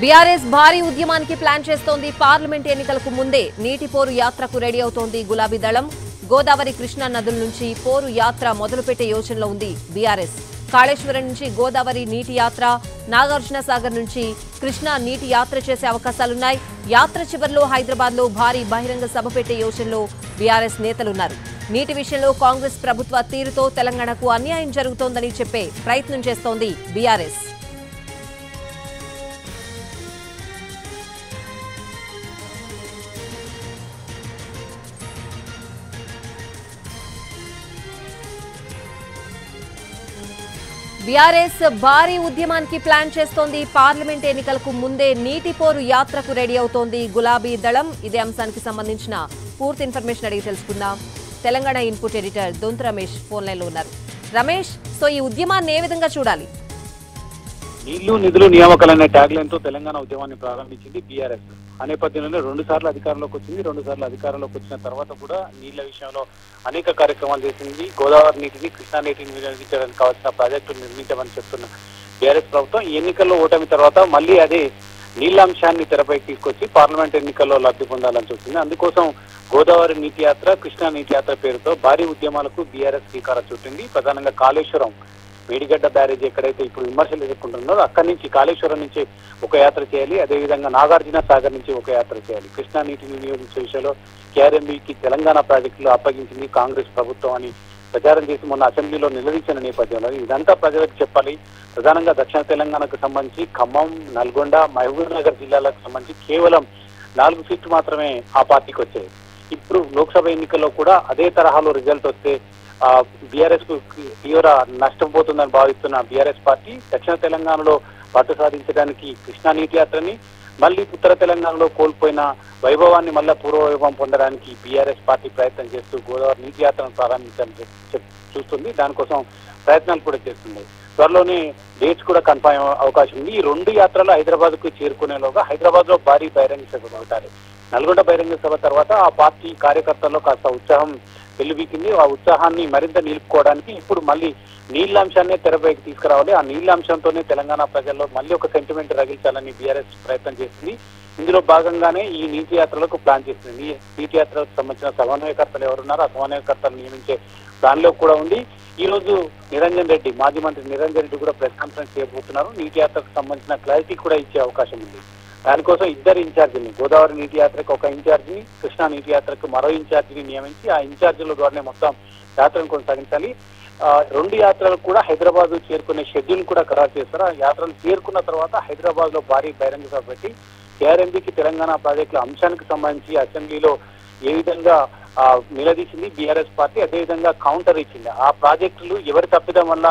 BRS భారీ ఉద్యమానికి plan చేస్తోంది. పార్లమెంట్ ఎన్నికలకు ముందే నీటి పోరు యాత్రకు రెడీ అవుతోంది గులాబీ దళం. గోదావరి కృష్ణా నదుల నుంచి పోరు యాత్ర మొదలుపెట్టే యోచనలో ఉంది బీఆర్ఎస్. కాళేశ్వరం నుంచి గోదావరి నీటి యాత్ర, నాగార్జున సాగర్ నుంచి కృష్ణా నీటి యాత్ర చేసే అవకాశాలున్నాయి. యాత్ర చివరిలో హైదరాబాద్ లో భారీ బహిరంగ సభ పెట్టే యోచనలో బీఆర్ఎస్ నేతలున్నారు. నీటి విషయంలో కాంగ్రెస్ ప్రభుత్వ తీరుతో తెలంగాణకు అన్యాయం జరుగుతోందని చెప్పే ప్రయత్నం చేస్తోంది బీఆర్ఎస్. బీఆర్ఎస్ భారీ ఉద్యమానికి ప్లాన్ చేస్తోంది. పార్లమెంట్ ఎన్నికలకు ముందే నీటి పోరు యాత్రకు రెడీ అవుతోంది గులాబీ దళం. ఇదే అంశానికి సంబంధించిన పూర్తి ఇన్ఫర్మేషన్ అడిగి తెలుసుకుందాం. Telangana input editor Donthu Ramesh phone line లో ఉన్నారు. రమేష్, సో ఈ ఉద్యమాన్ని ఏ విధంగా చూడాలి? నీళ్లు నిధులు నియామకాలనే ట్యాగ్ లైన్ తో తెలంగాణ ఉద్యమాన్ని ప్రారంభించింది బీఆర్ఎస్. ఆ నేపథ్యంలోనే 2 సార్లు అధికారంలోకి వచ్చింది. 2 సార్లు అధికారంలోకి వచ్చిన తర్వాత కూడా నీళ్ల విషయంలో అనేక కార్యక్రమాలు చేసింది. గోదావరి నీటిని, కృష్ణా నీటిని వినియోగించడానికి కావాల్సిన ప్రాజెక్టులు నిర్మించమని చెప్తున్న బీఆర్ఎస్ ప్రభుత్వం ఈ ఎన్నికల్లో ఓటమి తర్వాత మళ్లీ అదే నీళ్ల అంశాన్ని తెరపైకి తీసుకొచ్చి పార్లమెంట్ ఎన్నికల్లో లబ్ధి పొందాలని చూస్తుంది. అందుకోసం గోదావరి నీటి యాత్ర, కృష్ణా నీటి యాత్ర పేరుతో భారీ ఉద్యమాలకు బీఆర్ఎస్ శ్రీకారం చుట్టింది. ప్రధానంగా కాళేశ్వరం మేడిగడ్డ బ్యారేజ్ ఎక్కడైతే ఇప్పుడు విమర్శలు ఎదుర్కొంటున్నారో అక్కడి నుంచి కాళేశ్వరం నుంచి ఒక యాత్ర చేయాలి. అదేవిధంగా నాగార్జున సాగర్ నుంచి ఒక యాత్ర చేయాలి. కృష్ణా నీటిని వినియోగించే విషయంలో కేఆర్ఎంబీకి తెలంగాణ ప్రాజెక్టులు అప్పగించింది కాంగ్రెస్ ప్రభుత్వం అని ప్రచారం చేసి మొన్న అసెంబ్లీలో నిలదీసిన నేపథ్యంలో ఇదంతా ప్రజలకు చెప్పాలి. ప్రధానంగా దక్షిణ తెలంగాణకు సంబంధించి ఖమ్మం, నల్గొండ, మహబూబ్ నగర్ జిల్లాలకు సంబంధించి కేవలం 4 సీట్లు మాత్రమే ఆ పార్టీకి వచ్చాయి. ఇప్పుడు లోక్సభ ఎన్నికల్లో కూడా అదే తరహాలో రిజల్ట్ వస్తే బీఆర్ఎస్ కు తీవ్ర నష్టం పోతుందని భావిస్తున్న బీఆర్ఎస్ పార్టీ దక్షిణ తెలంగాణలో పట్టు సాధించడానికి కృష్ణా నీటి యాత్రని, మళ్ళీ ఉత్తర తెలంగాణలో కోల్పోయిన వైభవాన్ని మళ్ళా పూర్వవైభవం పొందడానికి బీఆర్ఎస్ పార్టీ ప్రయత్నం చేస్తూ గోదావరి నీటి యాత్రను ప్రారంభించాలని చూస్తుంది. దానికోసం ప్రయత్నాలు కూడా చేస్తుంది. త్వరలోనే డేట్స్ కూడా కన్ఫర్మ్ అయ్యే అవకాశం ఉంది. ఈ 2 యాత్రలు హైదరాబాద్ కు చేరుకునేలోగా హైదరాబాద్ లో భారీ బహిరంగ సభ అవుతారు. నల్గొండ బహిరంగ సభ తర్వాత ఆ పార్టీ కార్యకర్తల్లో కాస్త ఉత్సాహం వెల్లుబీకింది. ఆ ఉత్సాహాన్ని మరింత నిలుపుకోవడానికి ఇప్పుడు మళ్ళీ నీళ్ల అంశాన్నే తెరపైకి తీసుకురావాలి. ఆ నీళ్ల అంశంతోనే తెలంగాణ ప్రజల్లో మళ్ళీ ఒక సెంటిమెంట్ రగిల్చాలని బీఆర్ఎస్ ప్రయత్నం చేస్తుంది. ఇందులో భాగంగానే ఈ నీటి యాత్రలకు ప్లాన్ చేస్తుంది. నీటి యాత్రకు సంబంధించిన సమన్వయకర్తలు ఎవరున్నారో ఆ సమన్వయకర్తలు నియమించే ప్లాన్లో కూడా ఉంది. ఈ రోజు నిరంజన్ రెడ్డి, మాజీ మంత్రి నిరంజన్ రెడ్డి కూడా ప్రెస్ కాన్ఫరెన్స్ చేయబోతున్నారు. నీటి యాత్రకు సంబంధించిన క్లారిటీ కూడా ఇచ్చే అవకాశం ఉంది. దానికోసం 2 ఇన్ఛార్జీని, గోదావరి నీటి యాత్రకు ఒక ఇన్ఛార్జిని, కృష్ణా నీటి యాత్రకు మరో ఇన్ఛార్జిని నియమించి ఆ ఇన్ఛార్జీల ద్వారానే మొత్తం యాత్రను కొనసాగించాలి. 2 యాత్రలకు కూడా హైదరాబాద్ చేరుకునే షెడ్యూల్ కూడా ఖరారు చేస్తారు. ఆ యాత్రలు చేరుకున్న తర్వాత హైదరాబాద్ లో భారీ బహిరంగ సభ పెట్టి కేఆర్ఎంబీకి తెలంగాణ ప్రాజెక్టుల అంశానికి సంబంధించి అసెంబ్లీలో ఏ విధంగా నిలదీసింది బీఆర్ఎస్ పార్టీ, అదేవిధంగా కౌంటర్ ఇచ్చింది. ఆ ప్రాజెక్టులు ఎవరి తప్పిదం వల్ల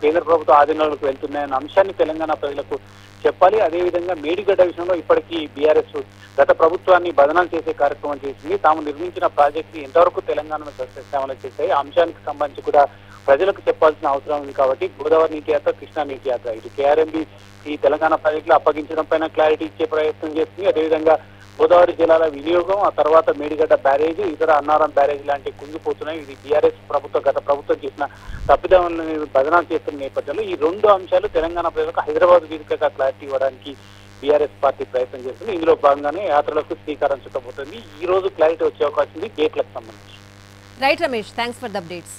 కేంద్ర ప్రభుత్వ ఆధీనంలోకి వెళ్తున్నాయన్న అంశాన్ని తెలంగాణ ప్రజలకు చెప్పాలి. అదేవిధంగా మేడిగడ్డ విషయంలో ఇప్పటికీ బీఆర్ఎస్ గత ప్రభుత్వాన్ని బదనాలు చేసే కార్యక్రమం చేసింది. తాము నిర్మించిన ప్రాజెక్టు ఎంతవరకు తెలంగాణను సస్యశ్యామల చేశాయి ఆ అంశానికి సంబంధించి కూడా ప్రజలకు చెప్పాల్సిన అవసరం ఉంది. కాబట్టి గోదావరి నీటి యాత్ర, కృష్ణా నీటి యాత్ర ఇటు కేఆర్ఎంబీ ఈ తెలంగాణ ప్రాజెక్టులు అప్పగించడం పైన క్లారిటీ ఇచ్చే ప్రయత్నం చేస్తుంది. అదేవిధంగా గోదావరి జలాల వినియోగం, ఆ తర్వాత మేడిగడ్డ బ్యారేజ్, ఇతర అన్నారం బ్యారేజ్ లాంటి కుంగిపోతున్నాయి. ఇది బీఆర్ఎస్ ప్రభుత్వం గత ప్రభుత్వం చేసిన తప్పిదాలను బదనాలు చేస్తున్న నేపథ్యంలో ఈ 2 అంశాలు తెలంగాణ ప్రజలకు హైదరాబాద్ వేదికగా క్లారిటీ ఇవ్వడానికి బీఆర్ఎస్ పార్టీ ప్రయత్నం చేస్తుంది. ఇందులో భాగంగానే యాత్రలకు శ్రీకారం చుట్టబోతుంది. ఈ రోజు క్లారిటీ వచ్చే అవకాశం ఉంది డేట్లకు సంబంధించి. Right Ramesh, thanks for the updates.